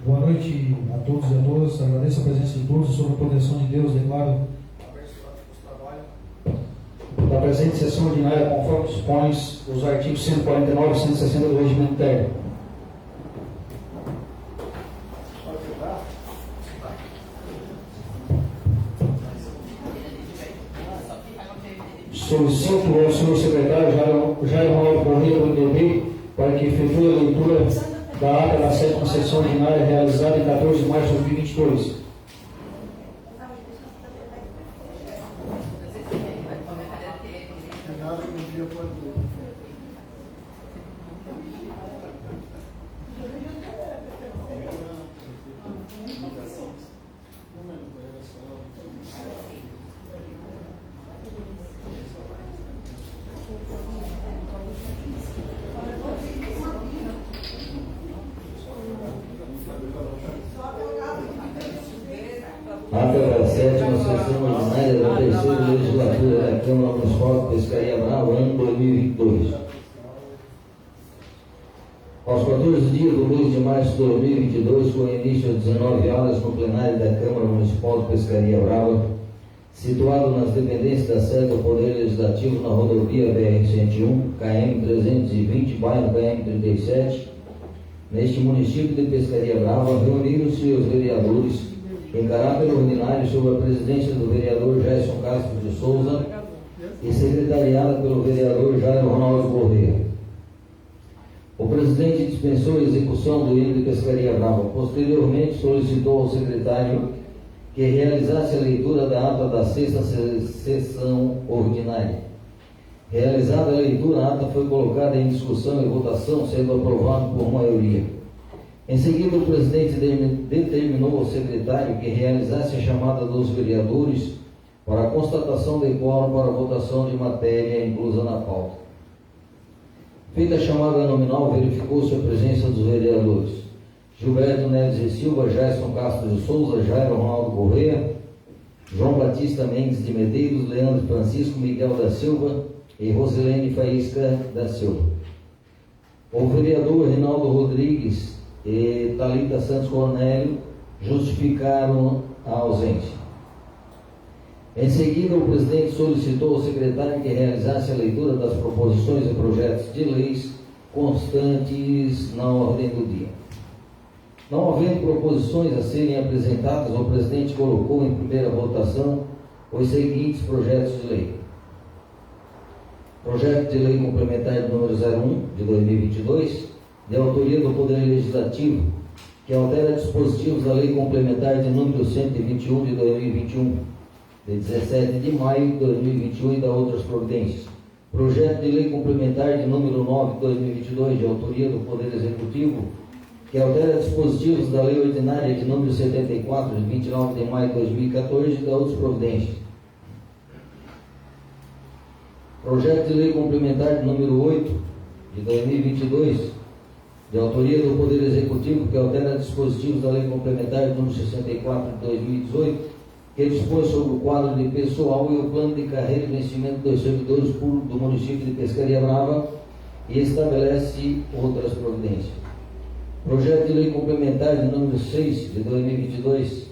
Boa noite a todos e a todas. Agradeço a presença de todos e sobre a proteção de Deus. Declaro da presente sessão ordinária, conforme dispõe os artigos 149 e 160 do Regimento Interno. Solicito ao senhor secretário Jair Ronaldo Corrêa, do MDB, para que efetue a leitura da ata da 7ª sessão ordinária realizada em 14 de março de 2022. Ata da 7ª sessão ordinária da 3ª legislatura da Câmara Municipal de Pescaria Brava, ano 2022. Aos 14 dias do mês de março de 2022, com início às 19 horas no plenário da Câmara Municipal de Pescaria Brava, situado nas dependências da sede do Poder Legislativo na rodovia BR-101, KM-320, bairro KM-37, neste município de Pescaria Brava, reuniram-se os vereadores em caráter ordinário sob a presidência do vereador Gerson Castro de Souza e secretariada pelo vereador Jair Ronaldo Corrêa. O presidente dispensou a execução do hino de Pescaria Brava. Posteriormente, solicitou ao secretário que realizasse a leitura da ata da 6ª sessão ordinária. Realizada a leitura, a ata foi colocada em discussão e votação, sendo aprovado por maioria. Em seguida, o presidente determinou ao secretário que realizasse a chamada dos vereadores para a constatação de quórum para a votação de matéria inclusa na pauta. Feita a chamada nominal, verificou-se a presença dos vereadores Gilberto Neves e Silva, Gerson Castro de Souza, Jair Ronaldo Corrêa, João Batista Mendes de Medeiros, Leandro Francisco Miguel da Silva e Rosilene Faísca da Silva. O vereador Rinaldo Rodrigues e Thalita Santos Cornélio justificaram a ausência. Em seguida, o presidente solicitou ao secretário que realizasse a leitura das proposições e projetos de leis constantes na ordem do dia. Não havendo proposições a serem apresentadas, o presidente colocou em primeira votação os seguintes projetos de lei. Projeto de lei complementar de número 01 de 2022, de autoria do Poder Legislativo, que altera dispositivos da Lei Complementar de número 121 de 2021, de 17 de maio de 2021 e da outras providências. Projeto de Lei Complementar de número 9 de 2022, de autoria do Poder Executivo, que altera dispositivos da Lei Ordinária de número 74, de 29 de maio de 2014 e da outras providências. Projeto de Lei Complementar de número 8 de 2022, de autoria do Poder Executivo, que altera dispositivos da Lei Complementar de número 64 de 2018, que dispõe sobre o quadro de pessoal e o plano de carreira e vencimento dos servidores públicos do município de Pescaria Brava e estabelece outras providências. Projeto de Lei Complementar de número 6 de 2022,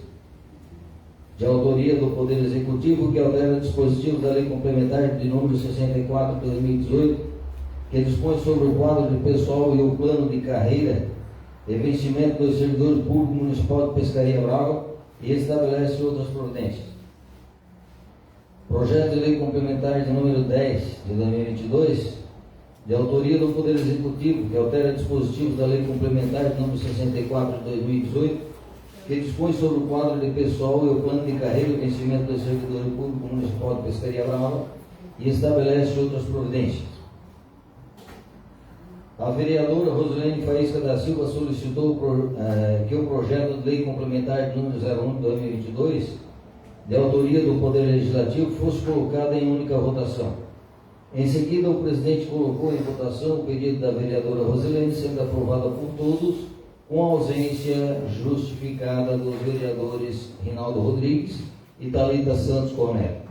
de autoria do Poder Executivo, que altera dispositivos da Lei Complementar de número 64 de 2018, que dispõe sobre o quadro de pessoal e o plano de carreira e vencimento dos servidores públicos municipal de Pescaria Brava e estabelece outras providências. Projeto de Lei Complementar de número 10 de 2022, de autoria do Poder Executivo, que altera dispositivos da Lei Complementar de número 64 de 2018, que dispõe sobre o quadro de pessoal e o plano de carreira e vencimento dos servidores públicos municipal de Pescaria Brava e estabelece outras providências. A vereadora Rosilene Faísca da Silva solicitou que o projeto de lei complementar de número 01 de 2022, de autoria do Poder Legislativo, fosse colocado em única votação. Em seguida, o presidente colocou em votação o pedido da vereadora Rosilene, sendo aprovada por todos, com a ausência justificada dos vereadores Rinaldo Rodrigues e Thalita Santos Cornélio.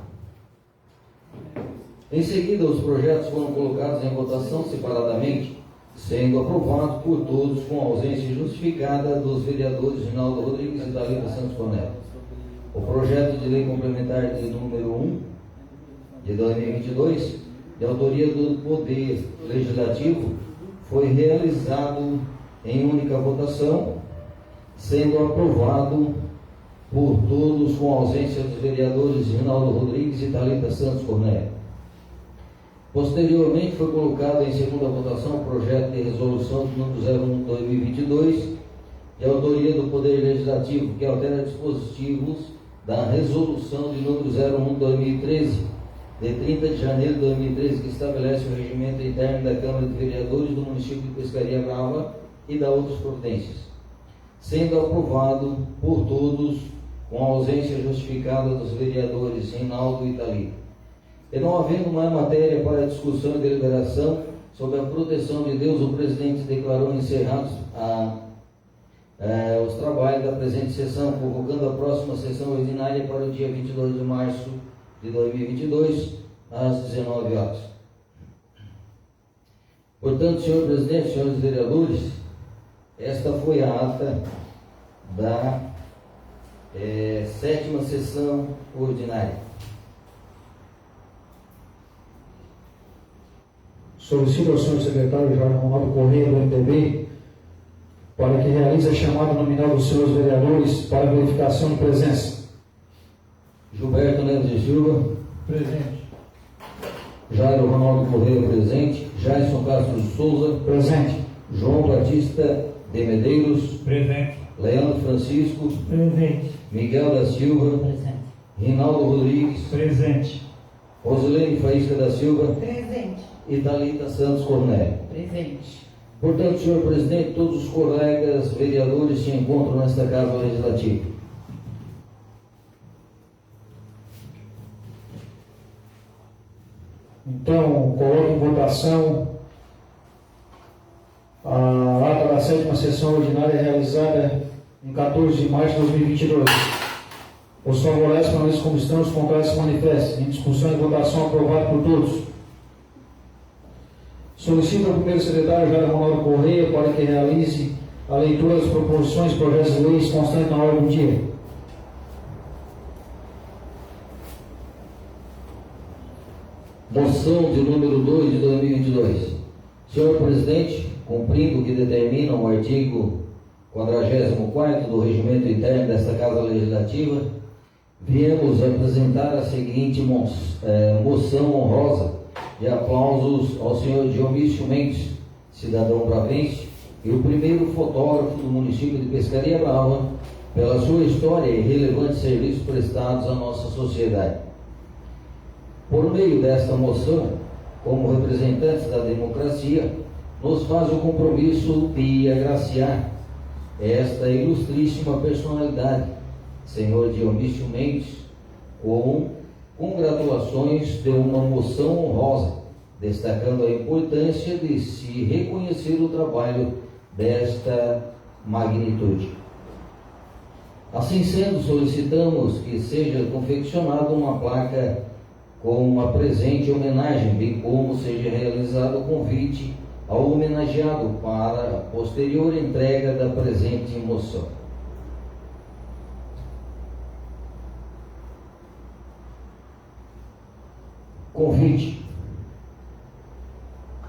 Em seguida, os projetos foram colocados em votação separadamente, sendo aprovado por todos com ausência justificada dos vereadores Rinaldo Rodrigues e Thalita Santos Cornélio. O projeto de lei complementar de número 1 de 2022, de autoria do Poder Legislativo, foi realizado em única votação, sendo aprovado por todos com ausência dos vereadores Rinaldo Rodrigues e Thalita Santos Cornélio. Posteriormente foi colocado em segunda votação o projeto de resolução de número 01/2022, de autoria do Poder Legislativo, que altera dispositivos da resolução de número 01/2013, de 30 de janeiro de 2013, que estabelece o regimento interno da Câmara de Vereadores do município de Pescaria Brava e da outras providências, sendo aprovado por todos com ausência justificada dos vereadores Rinaldo e Thalita. E não havendo mais matéria para discussão e deliberação sobre a proteção de Deus, o presidente declarou encerrados os trabalhos da presente sessão, convocando a próxima sessão ordinária para o dia 22 de março de 2022, às 19 horas. Portanto, senhor presidente, senhores vereadores, esta foi a ata da 7ª sessão ordinária. Solicito ao senhor secretário Jorge Ronaldo Correia, do MDB, para que realize a chamada nominal dos senhores vereadores para verificação de presença. Gilberto Neves de Silva. Presente. Jairo Ronaldo Correia, presente. Jason Castro de Souza. Presente. João Batista de Medeiros. Presente. Leandro Francisco. Presente. Miguel da Silva. Presente. Rinaldo Rodrigues. Presente. Rosilene Faísca da Silva. Presente. E Thalita Santos Cornélio. Presente. Portanto, senhor presidente, todos os colegas vereadores se encontram nesta Casa Legislativa. Então, coloco em votação a ata da 7ª sessão ordinária realizada em 14 de março de 2022. Os favoráveis permaneçam como estão, os contrários se manifestem. Em discussão e votação aprovado por todos. Solicito ao primeiro secretário Jairo Ronaldo Correia para que realize a leitura das proposições e projetos de leis constantes na ordem do dia. Moção de número 2 de 2022. Senhor presidente, cumprindo o que determina o artigo 44º do regimento interno desta Casa Legislativa, viemos apresentar a seguinte moção honrosa de aplausos ao senhor Dionísio Mendes, cidadão bravense e o primeiro fotógrafo do município de Pescaria Brava, pela sua história e relevantes serviços prestados à nossa sociedade. Por meio desta moção, como representantes da democracia, nos faz o compromisso de agraciar esta ilustríssima personalidade, senhor Dionísio Mendes, com congratulações de uma moção honrosa, destacando a importância de se reconhecer o trabalho desta magnitude. Assim sendo, solicitamos que seja confeccionada uma placa com uma presente homenagem, bem como seja realizado o convite ao homenageado para a posterior entrega da presente moção. Convite.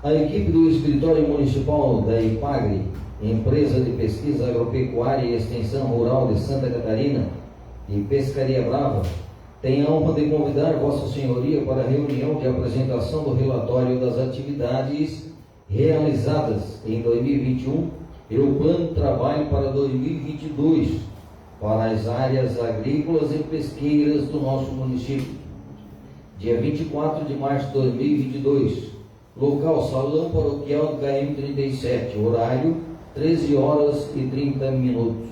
A equipe do Escritório Municipal da IPAGRE, Empresa de Pesquisa Agropecuária e Extensão Rural de Santa Catarina e Pescaria Brava, tem a honra de convidar Vossa Senhoria para a reunião de apresentação do relatório das atividades realizadas em 2021 e o plano de trabalho para 2022 para as áreas agrícolas e pesqueiras do nosso município. Dia 24 de março de 2022, local Salão Paroquial do KM37, horário 13 horas e 30 minutos.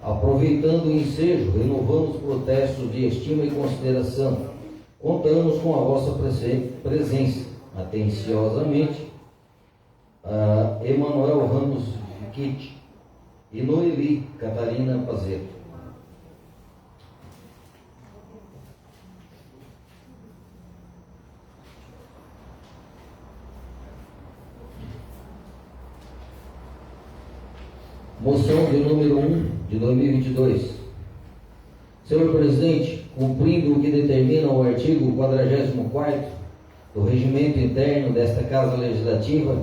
Aproveitando o ensejo, renovamos protestos de estima e consideração. Contamos com a vossa presença. Atenciosamente, Emanuel Ramos Viquite e Noeli Catarina Pazeto. Moção de número 1 de 2022. Senhor Presidente, cumprindo o que determina o artigo 44º do Regimento Interno desta Casa Legislativa,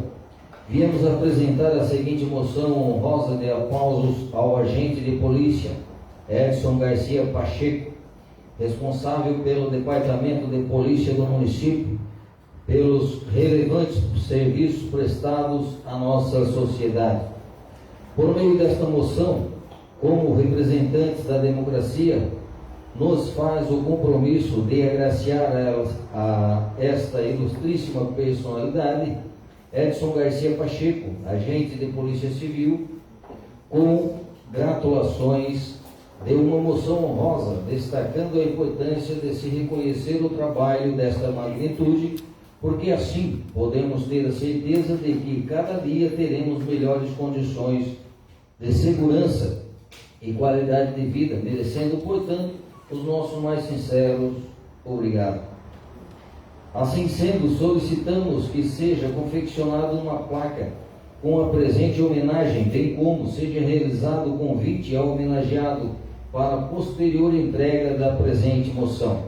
viemos apresentar a seguinte moção honrosa de aplausos ao agente de polícia, Edson Garcia Pacheco, responsável pelo Departamento de Polícia do município, pelos relevantes serviços prestados à nossa sociedade. Por meio desta moção, como representantes da democracia, nos faz o compromisso de agraciar a esta ilustríssima personalidade, Edson Garcia Pacheco, agente de Polícia Civil, com gratulações de uma moção honrosa, destacando a importância de se reconhecer o trabalho desta magnitude, porque assim podemos ter a certeza de que cada dia teremos melhores condições de segurança e qualidade de vida, merecendo, portanto, os nossos mais sinceros obrigado. Assim sendo, solicitamos que seja confeccionada uma placa com a presente homenagem, bem como seja realizado o convite ao homenageado para a posterior entrega da presente moção.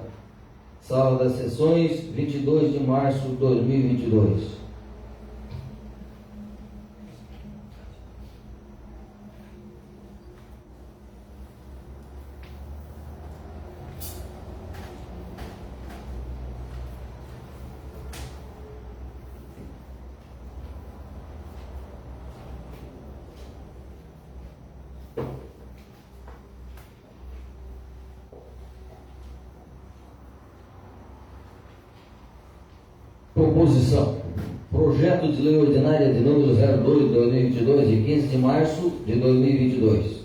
Sala das Sessões, 22 de março de 2022. Proposição. Projeto de Lei Ordinária de número 02 de 2022, de 15 de março de 2022.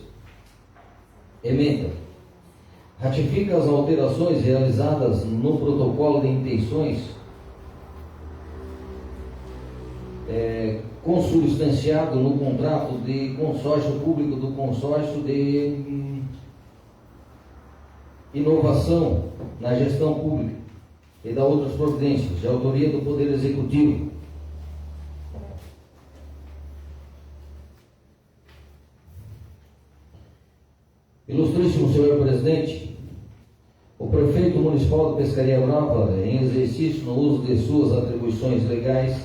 Emenda. Ratifica as alterações realizadas no protocolo de intenções consubstanciado no contrato de consórcio público do consórcio de inovação na gestão pública e da outras providências, de autoria do Poder Executivo. Ilustríssimo Senhor Presidente, o Prefeito Municipal de Pescaria Brava, em exercício no uso de suas atribuições legais,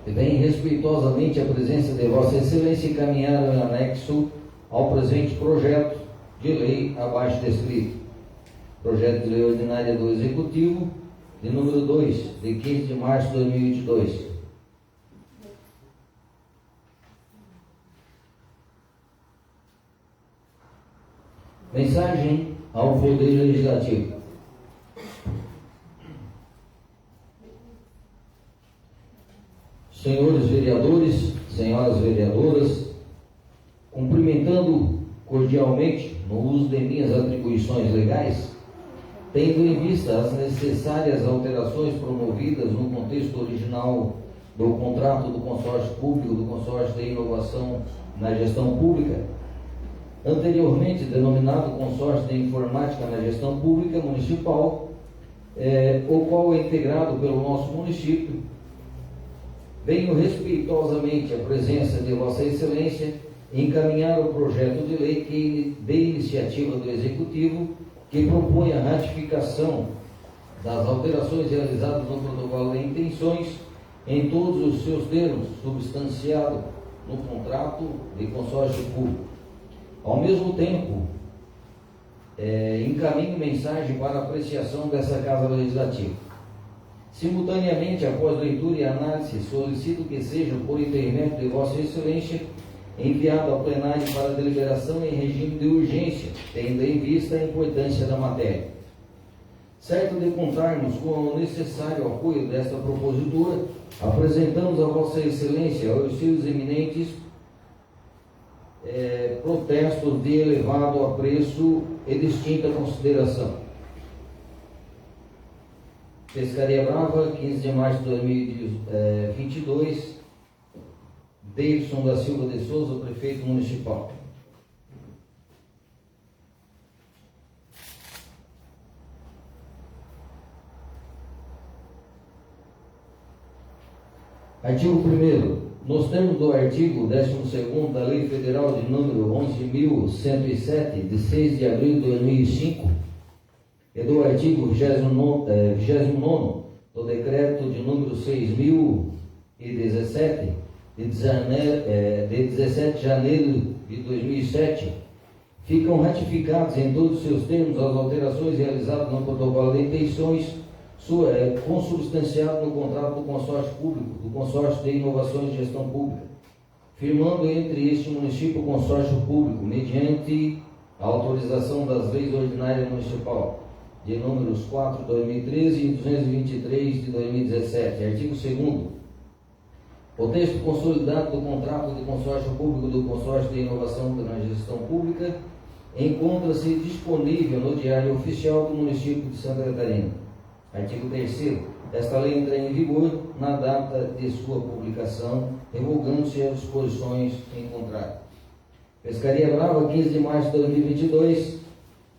vem respeitosamente a presença de Vossa Excelência encaminhar em anexo ao presente projeto de lei abaixo descrito. Projeto de Lei Ordinária do Executivo, de número 2, de 15 de março de 2022. Mensagem ao Poder Legislativo. Senhores vereadores, senhoras vereadoras, cumprimentando cordialmente no uso de minhas atribuições legais, tendo em vista as necessárias alterações promovidas no contexto original do contrato do consórcio público, do consórcio de inovação na gestão pública, anteriormente denominado consórcio de informática na gestão pública municipal, o qual é integrado pelo nosso município, venho respeitosamente à presença de Vossa Excelência encaminhar o projeto de lei de iniciativa do Executivo que propõe a ratificação das alterações realizadas no protocolo de intenções em todos os seus termos, substanciado no contrato de consórcio público. Ao mesmo tempo, encaminho mensagem para apreciação dessa Casa Legislativa. Simultaneamente, após leitura e análise, solicito que seja, por intermédio de Vossa Excelência, enviado ao plenário para deliberação em regime de urgência, tendo em vista a importância da matéria. Certo de contarmos com o necessário apoio desta propositura, apresentamos a Vossa Excelência aos seus eminentes protestos de elevado apreço e distinta consideração. Pescaria Brava, 15 de março de 2022, Davidson da Silva de Souza, Prefeito Municipal. Artigo 1º. Nos termos do artigo 12º da Lei Federal de número 11.107, de 6 de abril de 2005, e do artigo 29º do Decreto de número 6.017, de 17 de janeiro de 2007, ficam ratificados em todos os seus termos as alterações realizadas no protocolo de intenções consubstanciado no contrato do consórcio público, do consórcio de inovações de gestão pública, firmando entre este município o consórcio público, mediante a autorização das leis ordinárias municipal, de números 4 de 2013 e 223 de 2017. Artigo 2º. O texto consolidado do contrato de consórcio público do consórcio de inovação na gestão pública encontra-se disponível no Diário Oficial do município de Santa Catarina. Artigo 3º. Esta lei entra em vigor na data de sua publicação, revogando-se as disposições em contrato. Pescaria Brava, 15 de março de 2022,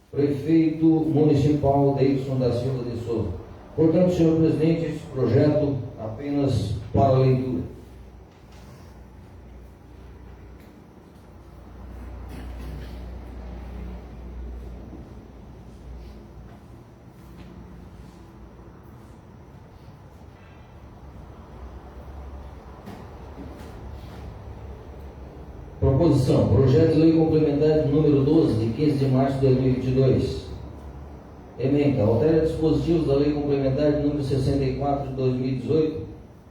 Prefeito Municipal Deilson da Silva de Souza. Portanto, senhor presidente, este projeto apenas para leitura. Proposição: Projeto de Lei Complementar número 12, de 15 de março de 2022. Ementa: altera dispositivos da Lei Complementar número 64 de 2018,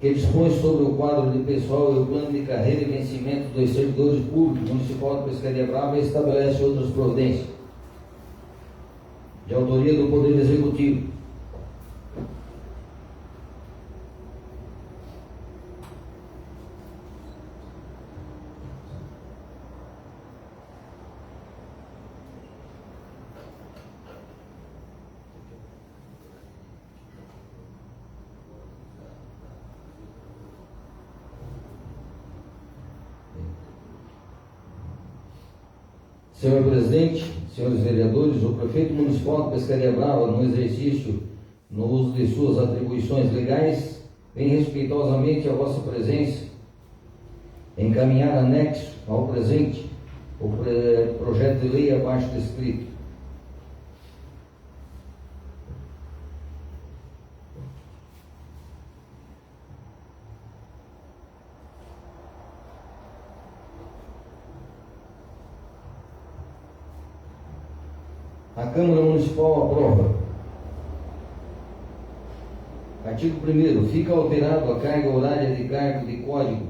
que dispõe sobre o quadro de pessoal e o plano de carreira e vencimento dos servidores públicos municipal de Pescaria Brava e estabelece outras providências. De autoria do Poder Executivo. Senhor presidente, senhores vereadores, o prefeito municipal de Pescaria Brava, no exercício, no uso de suas atribuições legais, vem respeitosamente a vossa presença encaminhar anexo ao presente o projeto de lei abaixo descrito. A Câmara Municipal aprova. Artigo 1º. Fica alterado a carga horária de cargo de código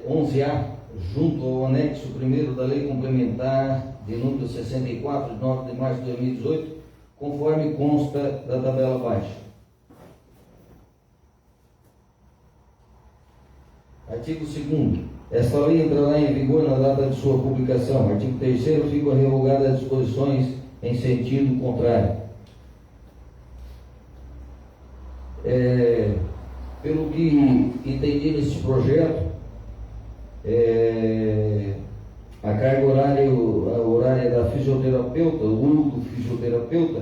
11A, junto ao anexo 1º da Lei Complementar de número 64, de 9 de março de 2018, conforme consta da tabela abaixo. Artigo 2º. Esta lei entrará em vigor na data de sua publicação. Artigo 3º. Ficam revogadas as disposições em sentido contrário. Pelo que entendi nesse projeto, a carga horária da fisioterapeuta, o uso do fisioterapeuta,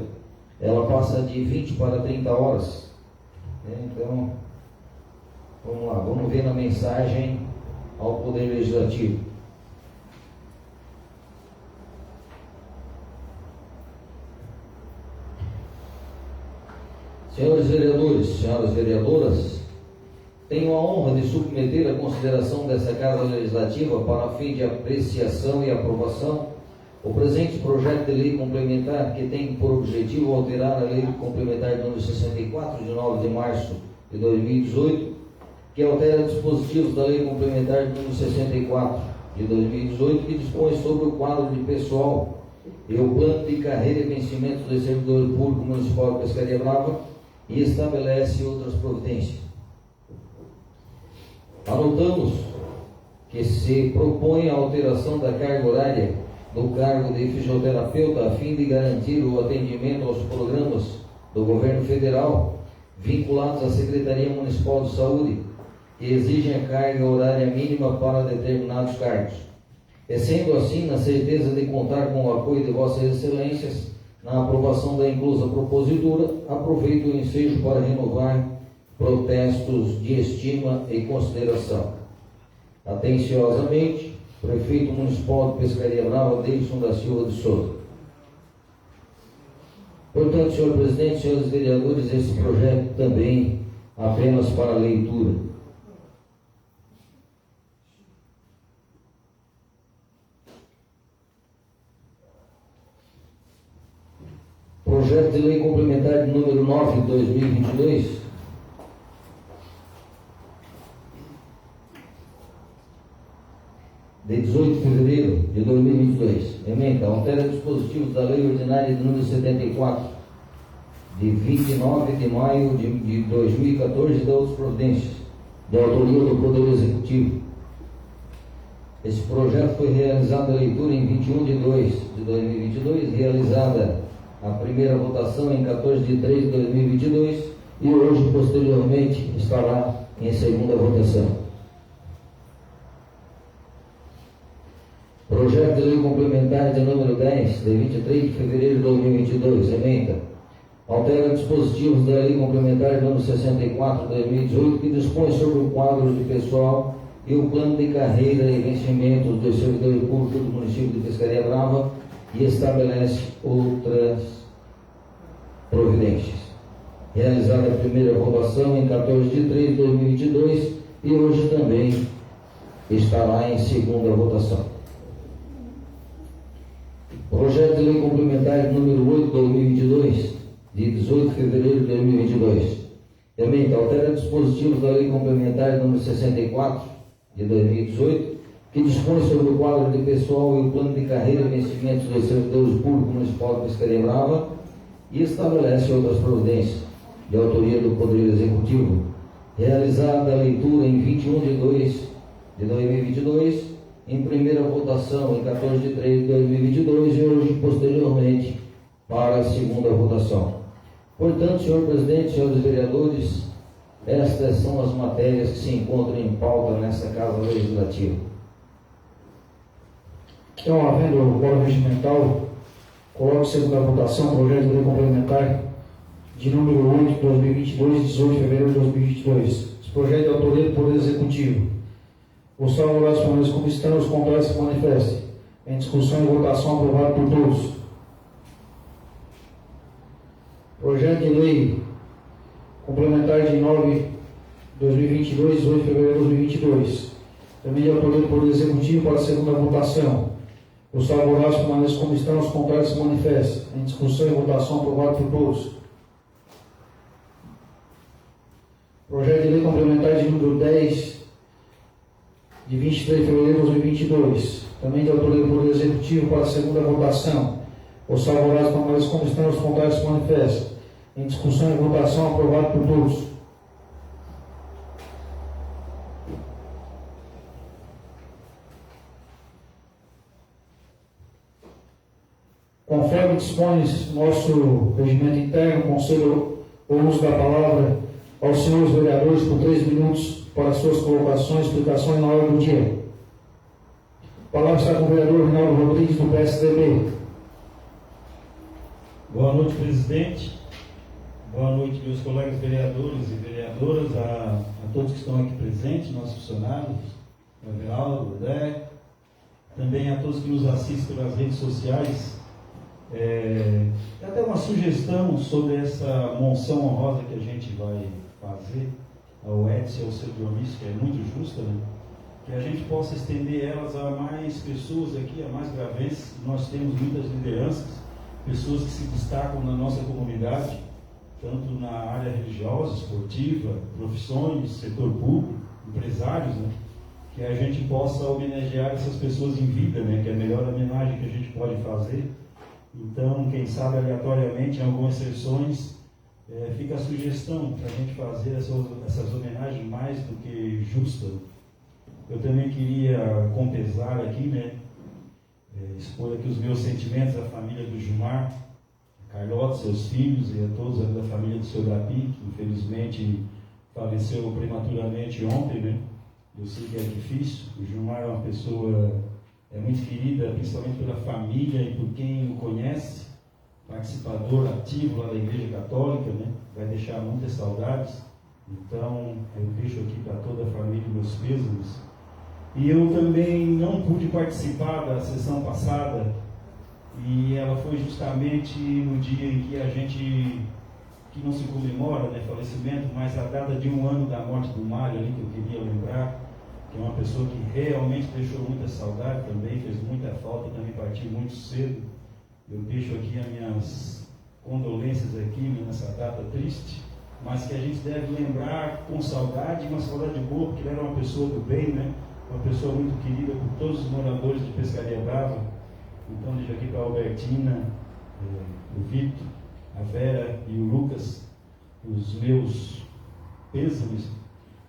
ela passa de 20 para 30 horas. Então, vamos lá, vamos ver na mensagem ao Poder Legislativo. Senhores vereadores, senhoras vereadoras, tenho a honra de submeter a consideração dessa Casa Legislativa para fim de apreciação e aprovação o presente projeto de lei complementar, que tem por objetivo alterar a Lei Complementar número 64, de 9 de março de 2018, que altera dispositivos da Lei Complementar número 64 de 2018, que dispõe sobre o quadro de pessoal e o plano de carreira e vencimento do servidor público municipal de Pescaria Brava e estabelece outras providências. Anotamos que se propõe a alteração da carga horária do cargo de fisioterapeuta a fim de garantir o atendimento aos programas do governo federal vinculados à Secretaria Municipal de Saúde, que exigem a carga horária mínima para determinados cargos. E sendo assim, na certeza de contar com o apoio de vossas excelências na aprovação da inclusa propositura, aproveito o ensejo para renovar protestos de estima e consideração. Atenciosamente, Prefeito Municipal de Pescaria Brava, Deilson da Silva de Souza. Portanto, senhor presidente, senhores vereadores, esse projeto também apenas para leitura. Projeto de Lei Complementar de número 9 de 2022, de 18 de fevereiro de 2022. Emenda, altera dispositivos da Lei Ordinária de número 74, de 29 de maio de 2014 e de outras providências, de autoria do Poder Executivo. Esse projeto foi realizado a leitura em 21 de 2 de 2022, realizada a primeira votação em 14 de 3 de 2022 e hoje, posteriormente, estará em segunda votação. Projeto de Lei Complementar de número 10, de 23 de fevereiro de 2022, emenda. Altera dispositivos da Lei Complementar de número 64 de 2018, que dispõe sobre o quadro de pessoal e o plano de carreira e vencimentos dos servidores públicos do município de Pescaria Brava e estabelece outras providências. Realizada a primeira votação em 14 de 3 de 2022 e hoje também estará em segunda votação. Projeto de Lei Complementar número 8 de 2022, de 18 de fevereiro de 2022. Também altera dispositivos da Lei Complementar número 64 de 2018, que dispõe sobre o quadro de pessoal e o plano de carreira e vencimentos dos servidores públicos municipal de Pescaria Brava e estabelece outras providências, de autoria do Poder Executivo. Realizada a leitura em 21 de 2 de 2022, em primeira votação em 14 de 3 de 2022 e hoje, posteriormente, para a segunda votação. Portanto, senhor presidente, senhores vereadores, estas são as matérias que se encontram em pauta nessa Casa Legislativa. Então, havendo o quórum regimental, coloco em segunda votação o projeto de lei complementar de número 8 de 2022, 18 de fevereiro de 2022. Esse projeto é de autoria do Poder Executivo. Os favoráveis permaneçam como estão, os contrários se manifestem. Em discussão e votação aprovado por todos. Projeto de lei complementar de 9 de 2022, 18 de fevereiro de 2022. Também de autoria do Poder Executivo para a segunda votação. Os favoráveis permaneçam como estão, os contrários se manifestem. Em discussão e votação aprovado por todos. Projeto de lei complementar de número 10 de 23 de fevereiro de 2022, também de autoria do Poder Executivo para a segunda votação. Os favoráveis permanecem como estão, os contrários se manifestam. Em discussão e votação aprovado por todos. Conforme dispõe nosso regimento interno, conselho o uso da palavra aos senhores vereadores por 3 minutos para suas colocações, explicações na hora do dia. A palavra está com o vereador Rinaldo Rodrigues, do PSDB. Boa noite, presidente. Boa noite, meus colegas vereadores e vereadoras, a todos que estão aqui presentes, nossos funcionários, o Everaldo, o Dé, também a todos que nos assistem pelas redes sociais. Até uma sugestão sobre essa monção honrosa que a gente vai fazer ao Edson e ao seu Dionísio, que é muito justa, né? Que a gente possa estender elas a mais pessoas aqui, a mais gravenses. Nós temos muitas lideranças, pessoas que se destacam na nossa comunidade, tanto na área religiosa, esportiva, profissões, setor público, empresários, né? Que a gente possa homenagear essas pessoas em vida, né? Que é a melhor homenagem que a gente pode fazer. Então, quem sabe aleatoriamente, em algumas sessões, fica a sugestão para a gente fazer essas homenagens mais do que justas. Eu também queria, com pesar aqui, né? Expor aqui os meus sentimentos à família do Gilmar, a Carlota, seus filhos e a todos da família do seu Dapi, que infelizmente faleceu prematuramente ontem, né? Eu sei que é difícil. O Gilmar é uma pessoa muito querida, principalmente pela família e por quem o conhece, participador ativo lá da Igreja Católica, né? Vai deixar muitas saudades. Então, eu deixo aqui para toda a família meus pêsames E eu também não pude participar da sessão passada, e ela foi justamente no dia em que a gente, que não se comemora, né, falecimento, mas a data de 1 ano da morte do Mário ali, que eu queria lembrar, que é uma pessoa que realmente deixou muita saudade também, fez muita falta, também partiu muito cedo. Eu deixo aqui as minhas condolências aqui nessa data triste, mas que a gente deve lembrar com saudade, uma saudade boa, porque ele era uma pessoa do bem, né? Uma pessoa muito querida por todos os moradores de Pescaria Brava. Então, deixo aqui para a Albertina, o Vitor, a Vera e o Lucas, os meus pêsames,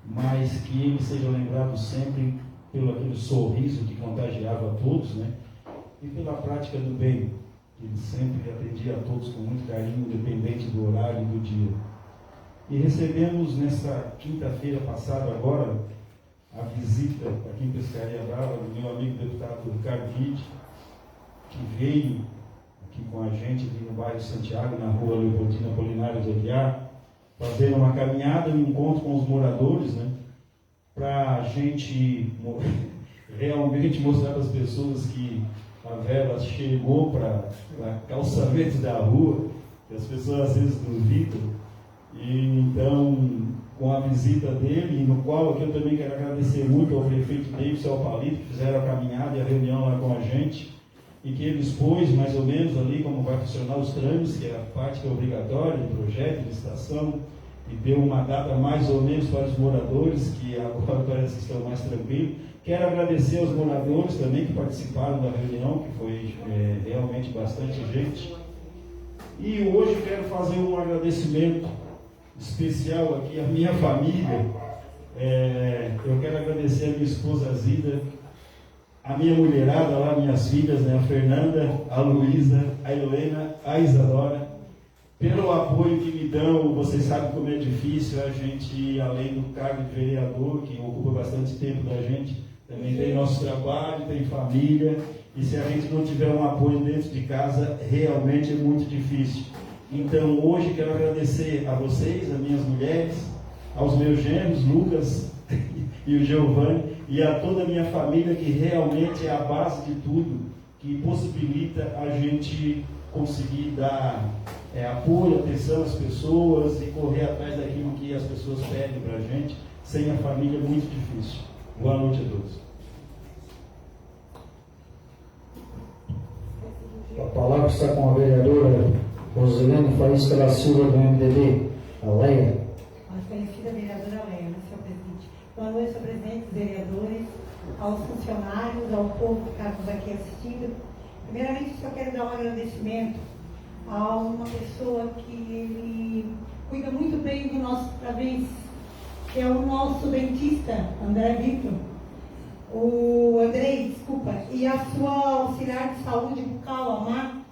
mas que ele seja lembrado sempre pelo aquele sorriso que contagiava a todos, né? E pela prática do bem. Ele sempre atendia a todos com muito carinho, independente do horário e do dia. E recebemos nesta quinta-feira passada agora a visita aqui em Pescaria Brava do meu amigo deputado Ricardo Witt, que veio aqui com a gente ali no bairro Santiago, na rua Leopoldina Apolinário de Aguiar, fazer uma caminhada, um encontro com os moradores, né, para a gente realmente mostrar para as pessoas que a Vera chegou para calçamento da rua, que as pessoas às vezes duvidam. E então, com a visita dele, no qual aqui eu também quero agradecer muito ao prefeito Davidson e ao Palito, que fizeram a caminhada e a reunião lá com a gente, e que ele expôs mais ou menos ali como vai funcionar os trâmites, que é a parte que é obrigatória de projeto, de licitação, e deu uma data mais ou menos para os moradores, que agora parece que estão mais tranquilos. Quero agradecer aos moradores também que participaram da reunião, que foi realmente bastante gente. E hoje quero fazer um agradecimento especial aqui à minha família. Eu quero agradecer a minha esposa Zida, a minha mulherada lá, minhas filhas, né, a Fernanda, a Luísa, a Helena, a Isadora, pelo apoio que me dão. Vocês sabem como é difícil a gente, além do cargo de vereador, que ocupa bastante tempo da gente, também tem nosso trabalho, tem família, e se a gente não tiver um apoio dentro de casa, realmente é muito difícil. Então, hoje quero agradecer a vocês, as minhas mulheres, aos meus gêmeos, Lucas e o Giovanni, e a toda a minha família, que realmente é a base de tudo, que possibilita a gente conseguir dar apoio, atenção às pessoas e correr atrás daquilo que as pessoas pedem para a gente. Sem a família é muito difícil. Boa noite a todos. A palavra está com a vereadora Rosilene Faísca da Silva, do MDB, a Leia. A conhecida vereadora Leia, né, senhor presidente. Boa noite, senhor presidente, vereadores, aos funcionários, ao povo que está nos aqui assistindo. Primeiramente, só quero dar um agradecimento a uma pessoa que ele cuida muito bem do nosso parabéns, que é o nosso dentista, André Vitor, o Andrei, desculpa, e a sua auxiliar de saúde bucal, a Mar.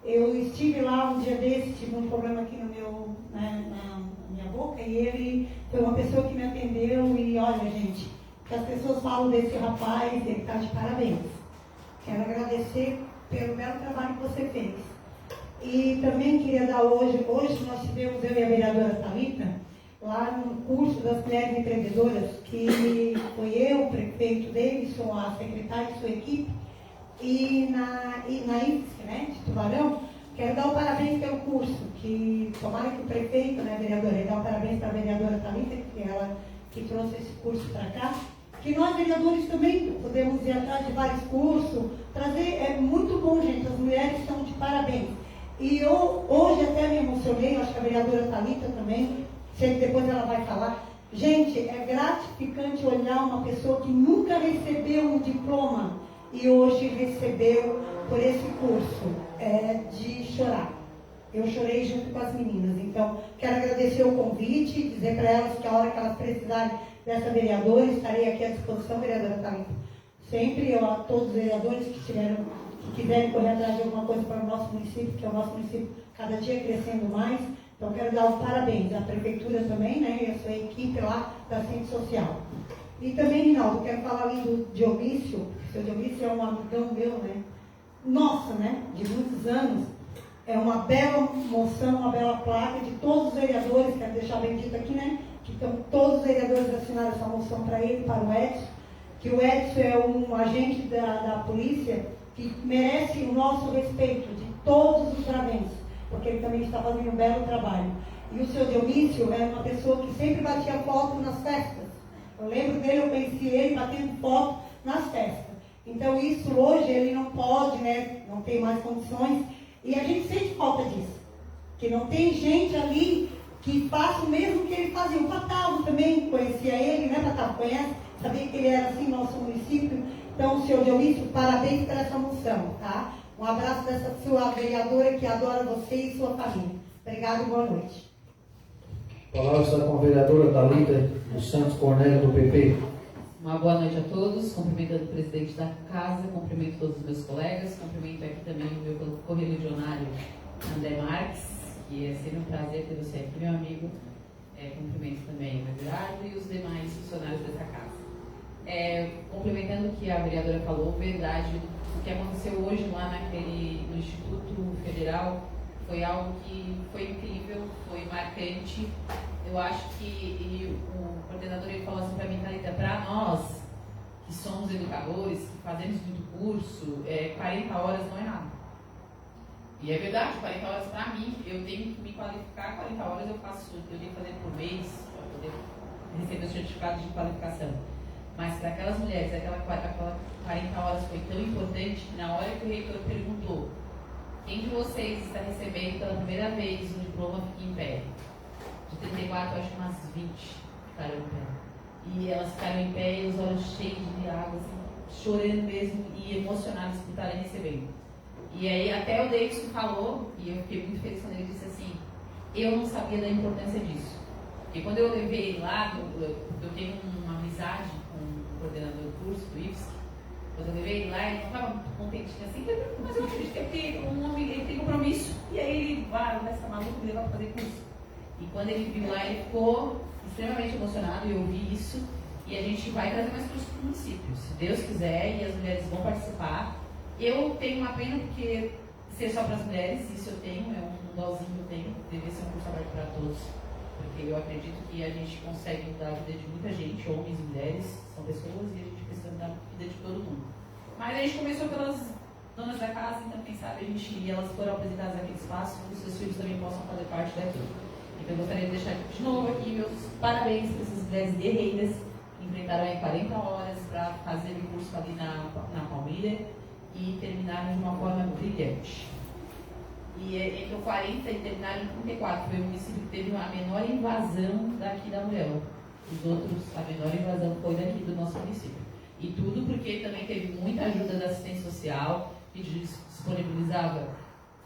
Eu estive lá um dia desse, tive um problema aqui no meu, na minha boca, e ele foi uma pessoa que me atendeu. E olha, gente, que as pessoas falam desse rapaz, ele está de parabéns. Quero agradecer pelo belo trabalho que você fez. E também queria dar hoje nós tivemos, eu e a vereadora Thalita, lá no curso das mulheres empreendedoras, que foi eu, o prefeito Davidson, a secretária e sua equipe, e na IFSC, né, de Tubarão. Quero dar o parabéns pelo curso, que tomara que o prefeito, né, vereadora, dá o parabéns para a vereadora Thalita, que ela que trouxe esse curso para cá, que nós vereadores também podemos ir atrás de vários cursos, trazer, é muito bom, gente, as mulheres estão de parabéns. E eu hoje até me emocionei, acho que a vereadora Thalita também, depois ela vai falar. Gente, é gratificante olhar uma pessoa que nunca recebeu um diploma e hoje recebeu por esse curso, de chorar. Eu chorei junto com as meninas. Então, quero agradecer o convite, dizer para elas que a hora que elas precisarem dessa vereadora, estarei aqui à disposição, vereadora Thalita. Sempre a todos os vereadores que quiserem correr atrás de alguma coisa para o nosso município, que é o nosso município cada dia crescendo mais. Então, quero dar os parabéns à prefeitura também, né, e à sua equipe lá da Ciência Social. E também, Rinaldo, quero falar ali do Dionísio. O seu Dionísio é um amigão meu, né? Nossa, né? De muitos anos. É uma bela moção, uma bela placa de todos os vereadores, quero deixar bem dito aqui, né? Que estão todos os vereadores assinaram essa moção para ele, para o Edson, que o Edson é um agente da polícia que merece o nosso respeito de todos os bravenses, porque ele também está fazendo um belo trabalho. E o seu Dionísio é uma pessoa que sempre batia foto nas festas. Eu lembro dele, eu conheci ele batendo foto nas festas. Então isso hoje ele não pode, né? Não tem mais condições. E a gente sente falta disso. Que não tem gente ali que faça o mesmo que ele fazia. O Patavo também conhecia ele, né, Patavo? Conhece? Sabia que ele era assim no nosso município. Então, senhor Dionísio, parabéns por essa moção, tá? Um abraço dessa sua vereadora que adora você e sua família. Obrigado e boa noite. A palavra está com a vereadora Thalita dos Santos Cornélio, do PP. Uma boa noite a todos, cumprimentando o presidente da casa, cumprimento todos os meus colegas, cumprimento aqui também o meu correligionário André Marques, que é sempre um prazer ter você aqui, meu amigo. Cumprimento também o Eduardo e os demais funcionários dessa casa. Complementando o que a vereadora falou, verdade, o que aconteceu hoje lá no Instituto Federal foi algo que foi incrível, foi marcante. Eu acho que o coordenador ele falou assim para mim, Thalita, para nós que somos educadores, que fazemos muito curso, 40 horas não é nada. E é verdade, 40 horas para mim, eu tenho que me qualificar, 40 horas eu tenho que fazer por mês, para poder receber o certificado de qualificação. Mas para aquelas mulheres, aquela 40 horas foi tão importante que na hora que o reitor perguntou quem de vocês está recebendo pela primeira vez o diploma, fique em pé. De 34, acho que umas 20 ficaram em pé. E elas ficaram em pé e os olhos cheios de água, assim, chorando mesmo e emocionadas por estarem recebendo. E aí até o Davidson falou, e eu fiquei muito feliz quando ele disse assim, eu não sabia da importância disso. Porque quando eu levei ele lá, eu tenho uma amizade com o coordenador do curso, do IFSC, quando eu levei ele lá, ele não estava muito contentinho assim, mas eu acredito que é porque um homem ele tem compromisso, e aí ele vai essa maluca me levar para fazer curso. E quando ele viu lá, ele ficou extremamente emocionado, e eu ouvi isso, e a gente vai trazer mais curso para o município, se Deus quiser, e as mulheres vão participar. Eu tenho uma pena porque ser só para as mulheres, isso eu tenho, é um dozinho que eu tenho, deveria ser um curso aberto para todos, porque eu acredito que a gente consegue mudar a vida de muita gente, homens e mulheres, são pessoas, e a gente precisa mudar a vida de todo mundo. Mas a gente começou pelas donas da casa, então quem sabe elas foram apresentadas naquele espaço, que os seus filhos também possam fazer parte daquilo. Então eu gostaria de deixar de novo aqui meus parabéns para essas mulheres guerreiras que enfrentaram aí 40 horas para fazer o curso ali na Palmilha e terminaram de uma forma brilhante. E entre o 40 e terminaram em 34, foi o município que teve a menor invasão daqui da Mulher. Os outros, a menor invasão foi daqui do nosso município. E tudo porque também teve muita ajuda da assistência social, que disponibilizava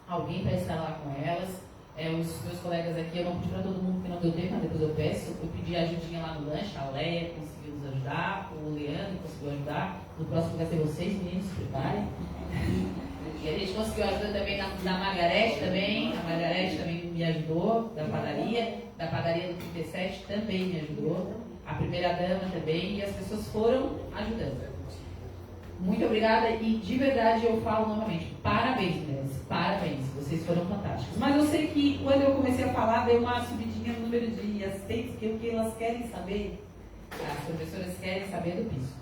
alguém para estar lá com elas. Os meus colegas aqui, eu não pedi para todo mundo porque não deu tempo, mas depois eu peço. Eu pedi ajudinha lá no lanche, a Leia conseguiu nos ajudar, o Leandro conseguiu ajudar. No próximo vai ser vocês, meninos, se preparem. E a gente conseguiu ajuda também da Margarete também. A Margarete também me ajudou, da padaria do 37 também me ajudou. A primeira dama também, e as pessoas foram ajudando. Muito obrigada e de verdade eu falo novamente, parabéns, mulheres, parabéns, vocês foram fantásticos. Mas eu sei que quando eu comecei a falar, deu uma subidinha no número de assistentes, que o que elas querem saber, as professoras querem saber do piso.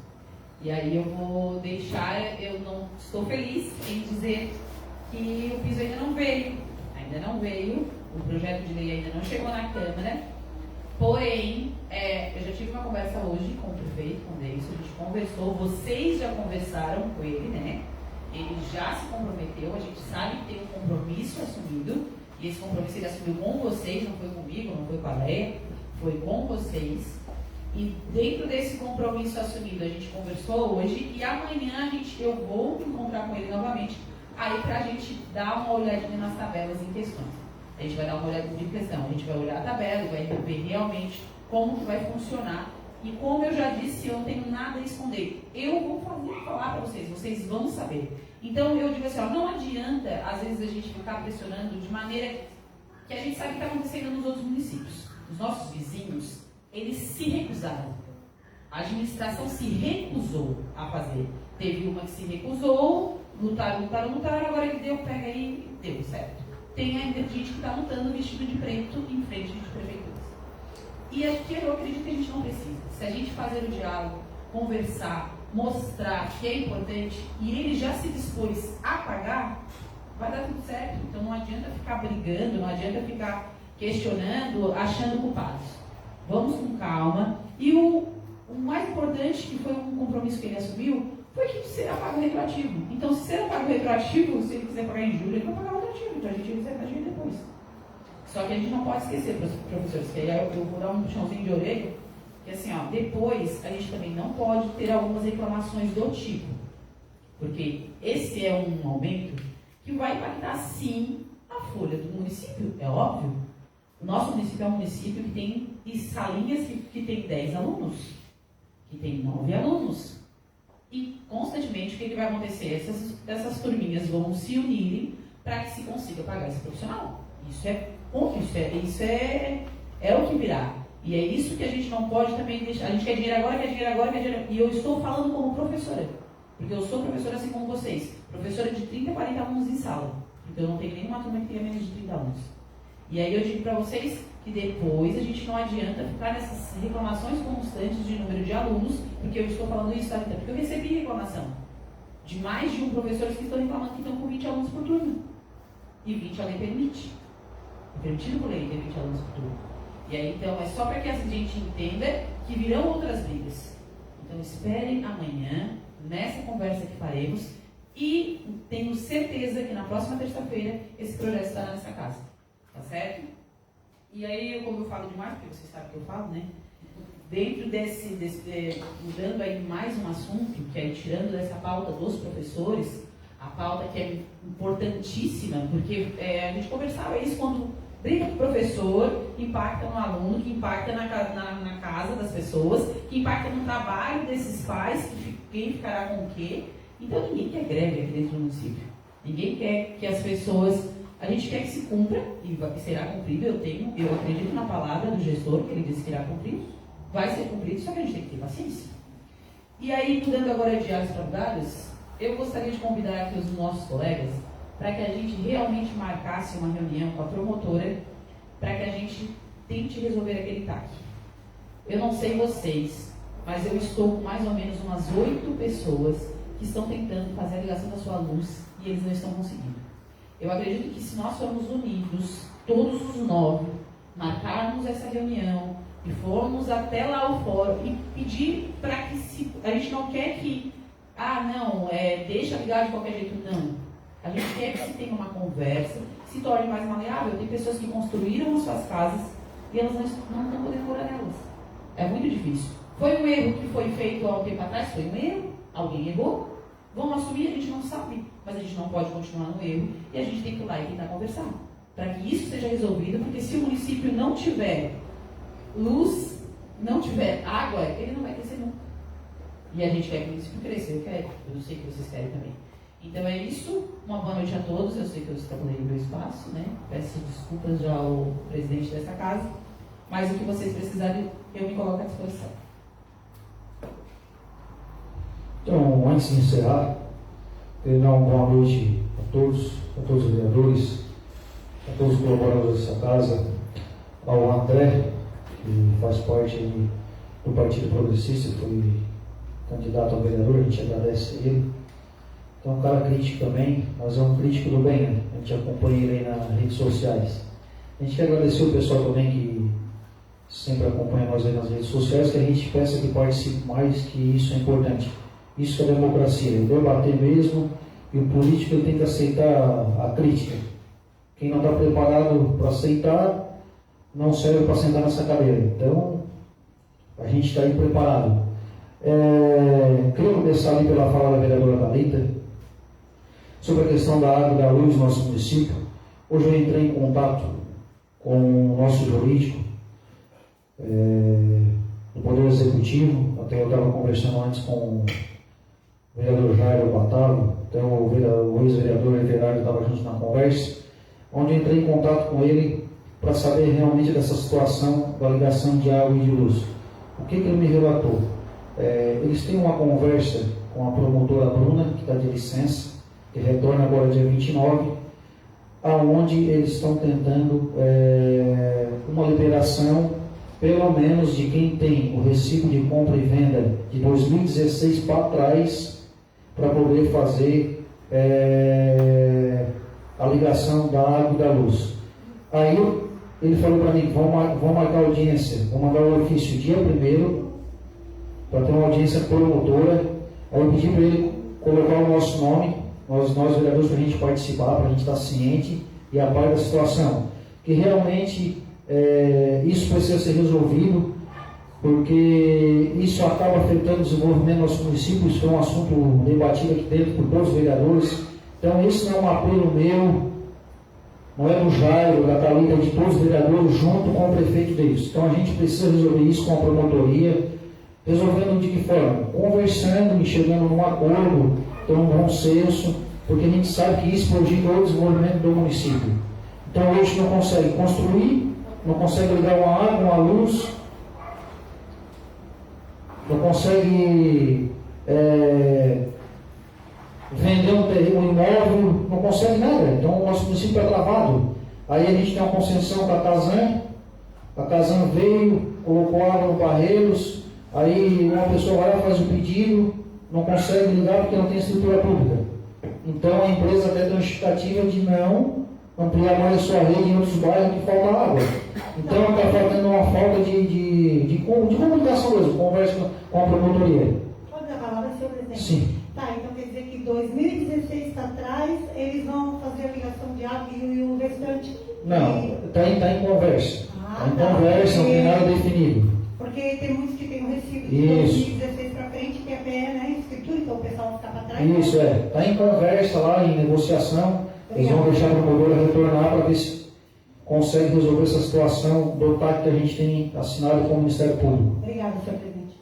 E aí eu vou deixar, eu não estou feliz em dizer que o piso ainda não veio, o projeto de lei ainda não chegou na Câmara. Porém, eu já tive uma conversa hoje com o prefeito, com o Deilson, a gente conversou, vocês já conversaram com ele, né? Ele já se comprometeu, a gente sabe que tem um compromisso assumido, e esse compromisso ele assumiu com vocês, não foi comigo, não foi com a Leia, foi com vocês. E dentro desse compromisso assumido, a gente conversou hoje, e amanhã eu vou encontrar com ele novamente, aí pra gente dar uma olhadinha nas tabelas em questões. A gente vai dar uma olhada de questão, a gente vai olhar a tabela e vai ver realmente como que vai funcionar. E como eu já disse, eu não tenho nada a esconder. Eu vou falar para vocês, vocês vão saber. Então eu digo assim, não adianta às vezes a gente ficar pressionando de maneira que a gente sabe que está acontecendo nos outros municípios. Os nossos vizinhos, eles se recusaram. A administração se recusou a fazer. Teve uma que se recusou, lutaram, agora ele pega aí e deu, certo? Tem ainda gente que está lutando vestido de preto em frente de prefeituras. E aqui eu acredito que a gente não precisa. Se a gente fazer o diálogo, conversar, mostrar que é importante e ele já se dispôs a pagar, vai dar tudo certo. Então não adianta ficar brigando, não adianta ficar questionando, achando culpados. Vamos com calma. E o mais importante, que foi um compromisso que ele assumiu, foi que será pago retroativo. Então, se será pago retroativo, se ele quiser pagar em julho, ele vai pagar retroativo. Então a gente recebe a gente depois. Só que a gente não pode esquecer, professores, que aí eu vou dar um puxãozinho de orelha, que assim, ó, depois a gente também não pode ter algumas reclamações do tipo. Porque esse é um aumento que vai impactar sim a folha do município, é óbvio. O nosso município é um município que tem salinhas que tem 10 alunos, que tem 9 alunos. E constantemente o que vai acontecer? Essas turminhas vão se unirem para que se consiga pagar esse profissional. Isso é o que virá. E é isso que a gente não pode também deixar. A gente quer dinheiro agora, quer dinheiro agora, quer dinheiro. E eu estou falando como professora. Porque eu sou professora assim como vocês. Professora de 30, 40 alunos em sala. Porque eu não tenho nenhuma turma que tenha menos de 30 alunos. E aí eu digo para vocês que depois a gente não adianta ficar nessas reclamações constantes de número de alunos, porque eu estou falando isso, sabe? Porque eu recebi reclamação de mais de um professor que estão reclamando que estão com 20 alunos por turno. E 20 a lei permite. É permitido por lei ter 20 alunos por turno. E aí, então, é só para que a gente entenda que virão outras brigas. Então, esperem amanhã, nessa conversa que faremos, e tenho certeza que na próxima terça-feira esse projeto estará nessa casa. Tá certo? E aí, como eu falo demais, porque vocês sabem que eu falo, né? Dentro mudando aí mais um assunto, que aí tirando dessa pauta dos professores, a pauta que é importantíssima, porque a gente conversava isso quando briga com o professor, impacta no aluno, que impacta na casa das pessoas, que impacta no trabalho desses pais, que quem ficará com o quê. Então ninguém quer greve aqui dentro do município. Ninguém quer que as pessoas... A gente quer que se cumpra, e será cumprido, eu acredito na palavra do gestor, que ele disse que irá cumprir, vai ser cumprido, só que a gente tem que ter paciência. E aí, mudando agora de áreas para lugares, eu gostaria de convidar aqui os nossos colegas para que a gente realmente marcasse uma reunião com a promotora para que a gente tente resolver aquele TAC. Eu não sei vocês, mas eu estou com mais ou menos umas 8 pessoas que estão tentando fazer a ligação da sua luz e eles não estão conseguindo. Eu acredito que se nós formos unidos, todos os 9, marcarmos essa reunião e formos até lá o fórum e pedir para que a gente não quer que, deixa ligar de qualquer jeito, não. A gente quer que se tenha uma conversa, que se torne mais maleável. Tem pessoas que construíram as suas casas e elas não estão podendo morar nelas. É muito difícil. Foi um erro que foi feito há um tempo atrás? Foi um erro. Alguém errou. Vamos assumir, a gente não sabe. Mas a gente não pode continuar no erro e a gente tem que ir lá e tentar conversar. Para que isso seja resolvido, porque se o município não tiver luz, não tiver água, ele não vai crescer nunca. E a gente quer que o município cresça, eu quero. Eu sei que vocês querem também. Então é isso. Uma boa noite a todos. Eu sei que eu extrapolei o meu espaço, né? Peço desculpas já ao presidente dessa casa. Mas o que vocês precisarem, eu me coloco à disposição. Então, antes de encerrar, queria dar uma boa noite a todos os vereadores, a todos os colaboradores dessa casa, ao André, que faz parte aí do Partido Progressista, que foi candidato a vereador, a gente agradece a ele. Então, um cara crítico também, mas é um crítico do bem, né? A gente acompanha ele aí nas redes sociais. A gente quer agradecer o pessoal também que sempre acompanha nós aí nas redes sociais, que a gente peça que participe mais, que isso é importante. Isso é democracia, é debater mesmo, e o político ele tem que aceitar a crítica. Quem não está preparado para aceitar, não serve para sentar nessa cadeira. Então, a gente está aí preparado. Queria começar ali pela fala da vereadora Thalita, sobre a questão da água e da luz no nosso município. Hoje eu entrei em contato com o nosso jurídico, do Poder Executivo, até eu estava conversando antes com o vereador Jairo Batalo, então o ex-vereador Everardo estava junto na conversa, onde eu entrei em contato com ele para saber realmente dessa situação da ligação de água e de luz. O que ele me relatou? Eles têm uma conversa com a promotora Bruna, que está de licença, que retorna agora dia 29, aonde eles estão tentando uma liberação pelo menos de quem tem o recibo de compra e venda de 2016 para trás, para poder fazer a ligação da água e da luz. Aí ele falou para mim, vamos marcar audiência, vou mandar o ofício dia 1º, para ter uma audiência promotora. Aí eu pedi para ele colocar o nosso nome, nós vereadores, para a gente participar, para a gente estar ciente e a par da situação. Que realmente isso precisa ser resolvido, porque isso acaba afetando o desenvolvimento do nosso município. Isso foi um assunto debatido aqui dentro por todos os vereadores. Então, esse não é um apelo meu, não é do Jairo, da Thalita, de todos os vereadores, junto com o prefeito deles. Então, a gente precisa resolver isso com a promotoria. Resolvendo de que forma? Conversando e chegando num acordo, tendo um bom senso, porque a gente sabe que isso prejudica o desenvolvimento do município. Então, hoje não consegue construir, não consegue ligar uma água, uma luz, não consegue vender um imóvel, não consegue nada. Então o nosso município é travado. Aí a gente tem uma concessão com a Casan veio, colocou água no Barreiros, aí uma pessoa vai lá, faz o pedido, não consegue ligar porque não tem estrutura pública. Então a empresa até tem uma justificativa de não ampliar mais a sua rede em outros bairros que falta água. Então está faltando uma falta de comunicação mesmo, conversa com a promotoria. Pode dar a palavra, senhor presidente? Sim. Tá, então quer dizer que 2016 para trás, eles vão fazer a ligação de água e o restante? Não, está em conversa. Ah, Está em conversa, não tem nada definido. Porque tem muitos que têm um recibo de Isso. 2016 para frente, que é PE, né? Escritura, então o pessoal fica para trás. Isso, está em conversa lá, em negociação. Eles vão deixar a promotora retornar para ver se consegue resolver essa situação do TAC que a gente tem assinado com o Ministério Público. Obrigada, senhor presidente.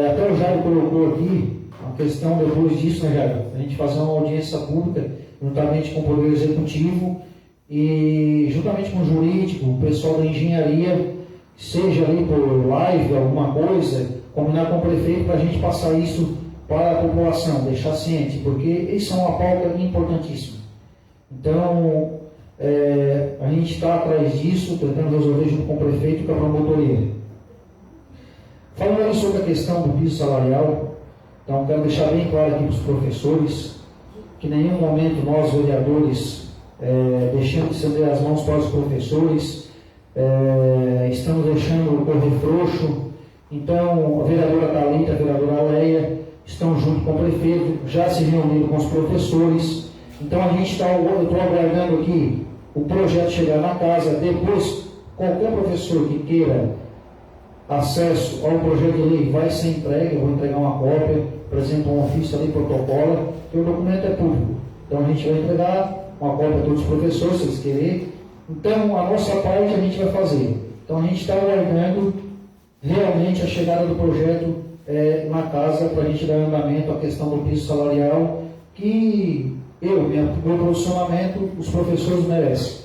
Até o Jairo colocou aqui a questão depois disso, né, Jairo? A gente fazer uma audiência pública juntamente com o Poder Executivo e juntamente com o jurídico, o pessoal da engenharia, seja ali por live, alguma coisa, combinar com o prefeito para a gente passar isso para a população, deixar ciente, porque isso é uma pauta importantíssima. Então, a gente está atrás disso, tentando resolver junto com o prefeito e com a promotoria. Falando sobre a questão do piso salarial, então quero deixar bem claro aqui para os professores que em nenhum momento nós, vereadores, deixamos de estender as mãos para os professores, estamos deixando correr frouxo. Então, a vereadora Thalita, a vereadora Leia, estão junto com o prefeito, já se reuniram com os professores. Então, eu estou aguardando aqui o projeto chegar na casa. Depois, qualquer professor que queira acesso ao projeto de lei vai ser entregue. Eu vou entregar uma cópia, apresento um ofício ali, protocola, porque o documento é público. Então, a gente vai entregar uma cópia a todos os professores, se eles quererem. Então, a nossa parte a gente vai fazer. Então, a gente está aguardando realmente a chegada do projeto na casa para a gente dar andamento à questão do piso salarial, que meu posicionamento, os professores merecem.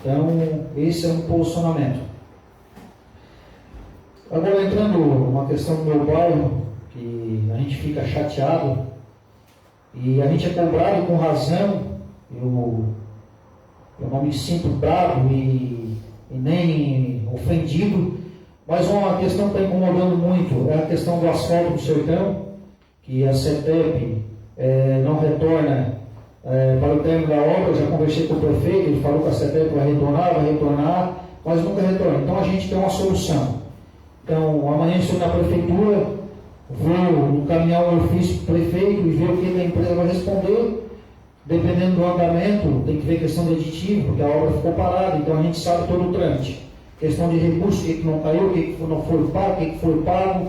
Então, esse é um posicionamento. Agora, entrando numa questão do meu bairro, que a gente fica chateado, e a gente é cobrado com razão. Eu não me sinto bravo e nem ofendido, mas uma questão que está incomodando muito é a questão do asfalto do sertão, que a CETEP não retorna para o término da obra. Eu já conversei com o prefeito, ele falou que a CETEP vai retornar, mas nunca retorna. Então a gente tem uma solução. Então amanhã estou na prefeitura, vou encaminhar um ofício para o prefeito e ver o que a empresa vai responder. Dependendo do andamento, tem que ver questão de aditivo, porque a obra ficou parada, então a gente sabe todo o trâmite. Questão de recurso, o que não caiu, o que não foi pago, o que foi pago.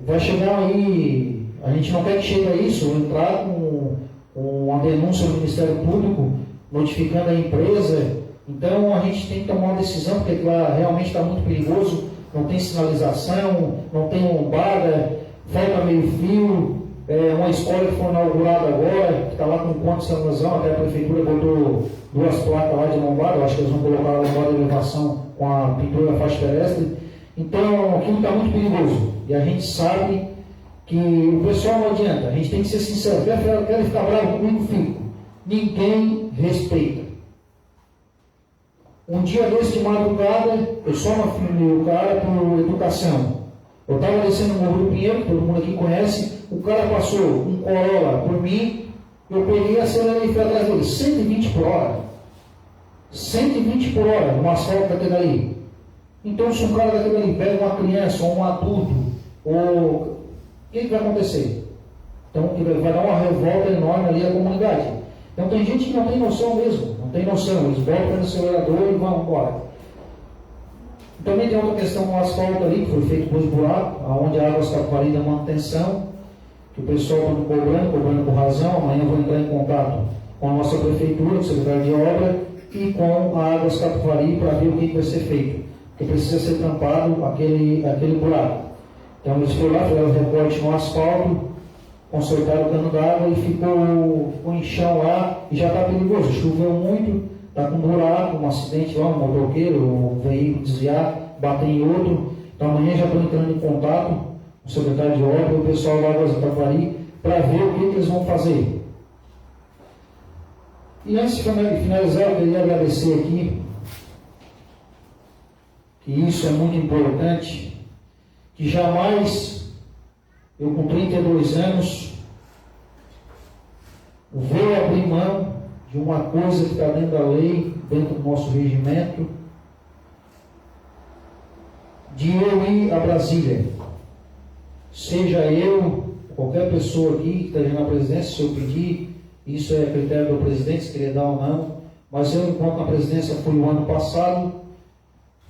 Vai chegar aí, a gente não quer que chegue a isso, entrar com uma denúncia no Ministério Público, notificando a empresa. Então a gente tem que tomar uma decisão, porque lá realmente está muito perigoso, não tem sinalização, não tem lombada, falta meio fio. Uma escola que foi inaugurada agora, que está lá com ponto de sinalização, até a prefeitura botou 2 placas lá de lombada. Eu acho que eles vão colocar a lombada de elevação com a pintura da faixa terrestre. Então aquilo está muito perigoso, e a gente sabe que o pessoal não adianta, a gente tem que ser sincero. Quer ficar bravo comigo? Fico. Ninguém respeita. Um dia desse de madrugada, eu só não filmei o cara por educação. Eu estava descendo o Morro do Pinheiro, que todo mundo aqui conhece, o cara passou um Corolla por mim, eu peguei a cena e fui atrás dele, 120 por hora. 120 por hora no asfalto daquele ali. Então, se um cara daquele ali pega uma criança ou um adulto, o que vai acontecer? Então, vai dar uma revolta enorme ali à comunidade. Então, tem gente que não tem noção mesmo, não tem noção. Eles botam no acelerador e vão embora. Também tem outra questão no asfalto ali, que foi feito por buraco, onde a Águas Capivari dá manutenção, que o pessoal está cobrando por razão. Amanhã eu vou entrar em contato com a nossa prefeitura, com o secretário de obra, e com a Águas Capivari para ver o que vai ser feito. Porque precisa ser tampado aquele buraco. Então eles foram lá, fizeram recorte no asfalto, consertaram o cano d'água e ficou em chão lá e já está perigoso. Choveu muito, está com um buraco, um acidente lá, um motoqueiro, um veículo desviar, bater em outro. Então amanhã já estou entrando em contato com o secretário de obra e o pessoal da Águas Capivari para ver o que eles vão fazer. E antes de finalizar, eu queria agradecer aqui, que isso é muito importante, que jamais, eu com 32 anos, vou abrir mão de uma coisa que está dentro da lei, dentro do nosso regimento, de eu ir a Brasília. Seja eu, qualquer pessoa aqui que esteja na presidência, se eu pedir, isso é critério do presidente, se querer dar ou não, mas eu, enquanto na presidência, fui o ano passado,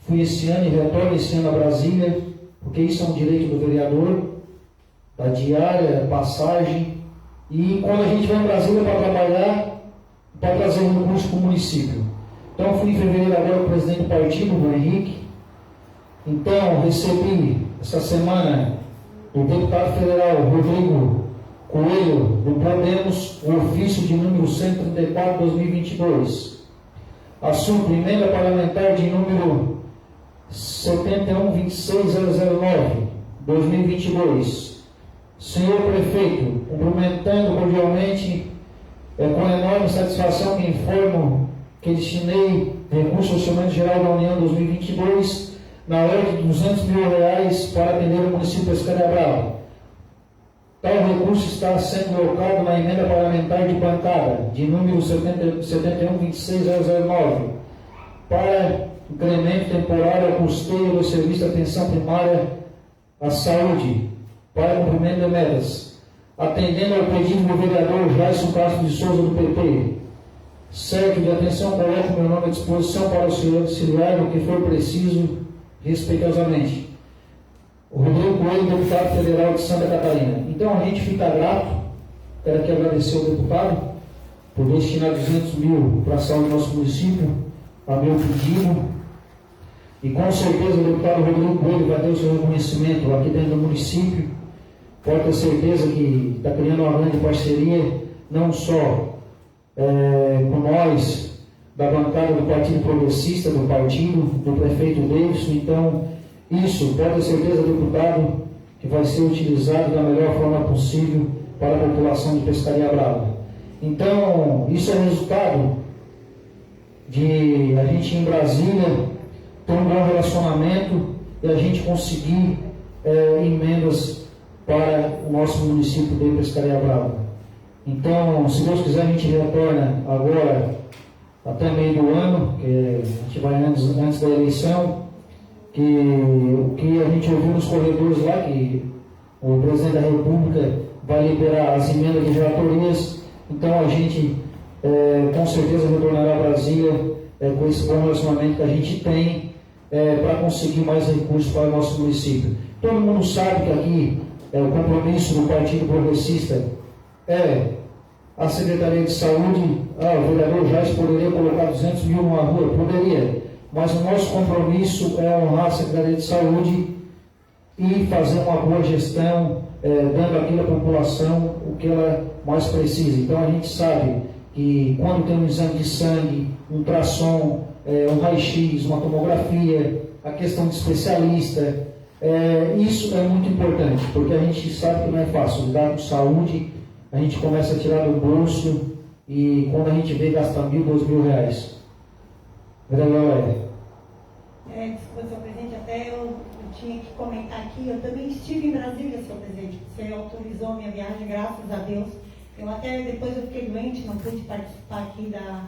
fui esse ano e retorno esse ano a Brasília, porque isso é um direito do vereador, da diária, passagem, e quando a gente vai em Brasília para trabalhar, para trazer um recurso para o município. Então, fui em fevereiro agora com o presidente do partido, o Henrique. Então, recebi essa semana do deputado federal Rodrigo Coelho, do Podemos, o ofício de número 134/2022. Assunto: emenda parlamentar de número 71.26.009/2022. Senhor Prefeito, cumprimentando cordialmente, com enorme satisfação que informo que destinei recurso ao Orçamento Geral da União 2022 na ordem de R$200 mil para atender o município de Pescaria Brava. Tal recurso está sendo colocado na emenda parlamentar de bancada, de número 71.26.009, para incremento temporário ao custeio do serviço de atenção primária à saúde, para cumprimento de metas. Atendendo ao pedido do vereador Jason Castro de Souza, do PP, certo de atenção, coloco meu nome à disposição para auxiliar no que for preciso, respeitosamente. O Rodrigo Coelho, deputado federal de Santa Catarina. Então a gente fica grato, quero aqui agradecer ao deputado por destinar R$200 mil para a saúde do nosso município, a meu pedido, e com certeza o deputado Rodrigo Coelho vai ter o seu reconhecimento aqui dentro do município. Pode ter certeza que está criando uma grande parceria, não só com nós, da bancada do Partido Progressista, do partido, do prefeito Davidson. Então, isso, pode ter certeza, deputado, que vai ser utilizado da melhor forma possível para a população de Pescaria Brava. Então, isso é resultado de a gente ir em Brasília, ter um bom relacionamento e a gente conseguir emendas para o nosso município de Pescaria Brava. Então, se Deus quiser, a gente retorna agora até meio do ano, que a gente vai antes da eleição, que o que a gente ouviu nos corredores lá, que o presidente da República vai liberar as emendas de relatorias. Então a gente com certeza retornará a Brasília com esse bom relacionamento que a gente tem para conseguir mais recursos para o nosso município. Todo mundo sabe que aqui o compromisso do Partido Progressista é a Secretaria de Saúde. O vereador Jair poderia colocar 200 mil numa rua? Poderia. Mas o nosso compromisso é honrar a Secretaria de Saúde e fazer uma boa gestão, dando àquela população o que ela mais precisa. Então a gente sabe que quando tem um exame de sangue, um ultrassom, um raio-x, uma tomografia, a questão de especialista, isso é muito importante, porque a gente sabe que não é fácil. Lidar com saúde, a gente começa a tirar do bolso e quando a gente vê, gasta R$1.000, R$2.000. Vereadora Leia. Desculpa, senhor presidente, até eu tinha que comentar aqui, eu também estive em Brasília, senhor presidente, você autorizou a minha viagem, graças a Deus. Eu até, depois eu fiquei doente, não pude participar aqui da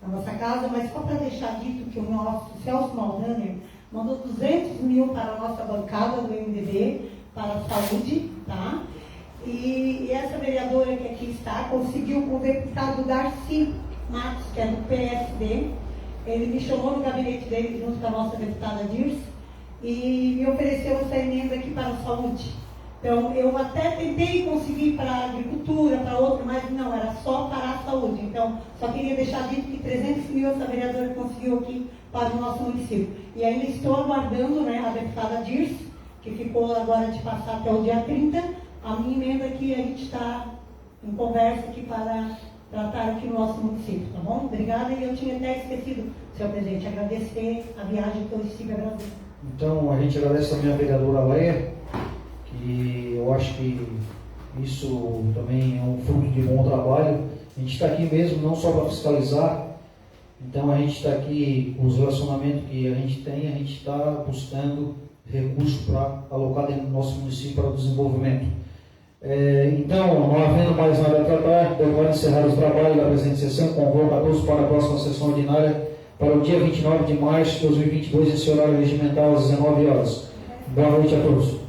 nossa casa, mas só para deixar dito que o nosso Celso Maldaner mandou 200 mil para a nossa bancada do MDB, para a saúde, tá? E essa vereadora que aqui está, conseguiu com o deputado Darcy Matos, que é do PSD, ele me chamou no gabinete dele, junto com a nossa deputada Dirce, e me ofereceu essa emenda aqui para a saúde. Então, eu até tentei conseguir para a agricultura, para outra, mas não, era só para a saúde. Então, só queria deixar dito que 300 mil essa vereadora conseguiu aqui para o nosso município. E ainda estou aguardando, né, a deputada Dirce, que ficou agora de passar até o dia 30, a minha emenda que a gente está em conversa aqui para tratar aqui no nosso município, tá bom? Obrigada, e eu tinha até esquecido, senhor presidente, agradecer a viagem que eu estive a Brasília. Então, a gente agradece também a vereadora Leia, que eu acho que isso também é um fruto de bom trabalho. A gente está aqui mesmo não só para fiscalizar, então a gente está aqui com os relacionamentos que a gente tem, a gente está buscando recursos para alocar dentro do nosso município para o desenvolvimento. Então, não havendo mais nada a tratar, declaro encerrar os trabalhos da presente sessão, convoco a todos para a próxima sessão ordinária para o dia 29 de março de 2022, esse horário regimental às 19 horas. Boa noite a todos.